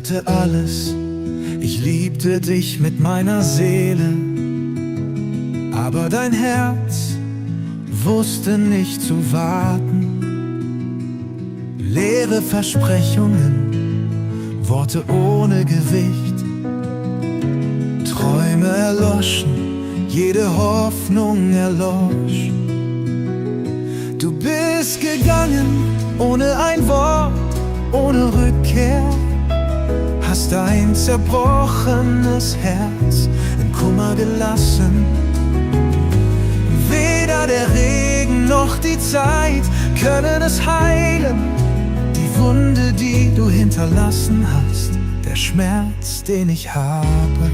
hatte alles, ich liebte dich mit meiner Seele, aber dein Herz wusste nicht zu warten. Leere Versprechungen, Worte ohne Gewicht, Träume erloschen, jede Hoffnung erlosch. Du bist gegangen, ohne ein Wort, ohne Rückkehr, hast ein zerbrochenes Herz in Kummer gelassen. Weder der Regen noch die Zeit können es heilen, die Wunde, die du hinterlassen hast, der Schmerz, den ich habe.